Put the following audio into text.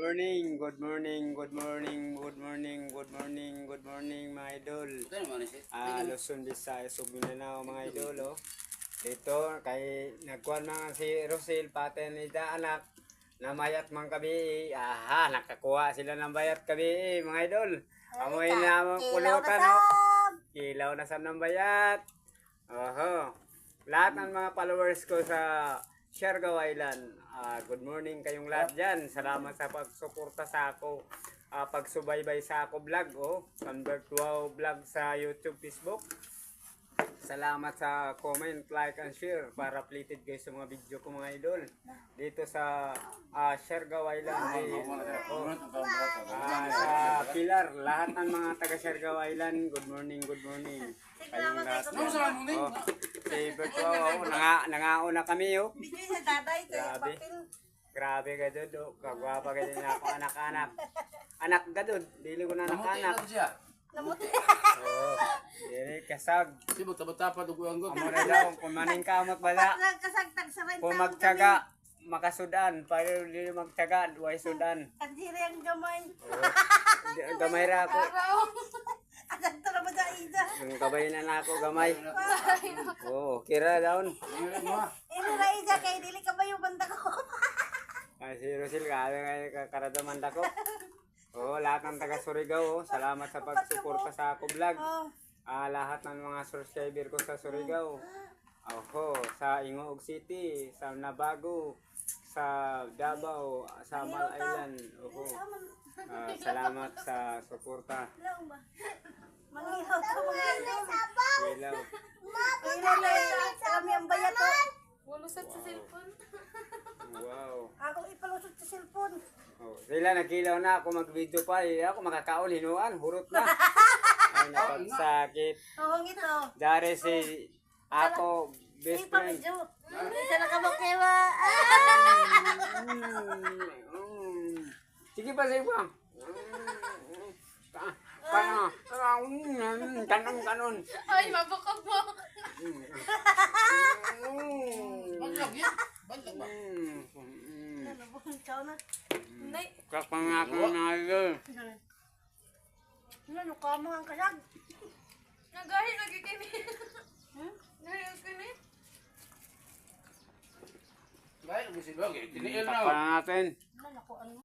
morning, good morning, good morning, good morning, good morning, good morning mga idol. Luzon, Visayas, ug Mindanao mga idol. Dito kay nagkuan mga si Rosel pati ni da anak na mayat man kabi. Nakakuha sila ng bayat kabi mga idol. Amoy na ang pulutan no. Kilaw na sa ng bayat. Lahat ng mga followers ko sa Siargao Island, good morning kayong lahat dyan. Salamat sa pagsuporta sa ako, pagsubaybay sa ako vlog, Convert Wow vlog sa YouTube, Facebook. Salamat sa comment, like, and share para updated kayo sa mga video ko mga idol. Dito sa Siargao Island, sa Pilar, lahat ng mga taga Siargao Island, good morning, good morning. Kayong lahat. Favorite ko, nangauna kami Grabe. Grabe ka doon, kagwapa ka din ako anak-anak. Anak ka doon, dili ko na anak-anak. Dili kasag. Sibot taba-tapa dugo ang god. Amo na daw, kung maning kamot bala. Kung magtiyaga, makasudan. Pero dili magtiyaga, duway sudan. Kadiri ang gamay. Gamay ra ako. Adto na ba sa ida? Ang kabay na ako, gamay. Kira daon. Ino na ida kay dili ka ba yung banda ko? Si Rosel, karadaman ko. Lahat ng taga Surigao, salamat sa pagsuporta sa ako vlog. Lahat ng mga subscriber ko sa Surigao. Sa Ingoog City, sa Nabago, sa Davao, sa Mal Island. Salamat sa suporta. Mangihaw ka mga idol. Ilaw. Kami ang bayat ko. Walusat sa cellphone. Wow. Ako ipalusot sa cellphone. Sila nagkilaw na ako mag-video pa. Ako makakaon, hinuan, hurot na. Ay, napagsakit. Ito. Dari si ako, best friend. Isa na kabakewa. Sige pa, sige pa. Kanon. Ay, mabukabok. Banlag yan. Banlag ba? Ikaw na. Nay, Kakpangako na ito. Ano ka mo ang kasag? nagahin lagi kini. Nagahin kini. Baik, gusto ba? Tiniil na. Takpan natin. Ano ko ano?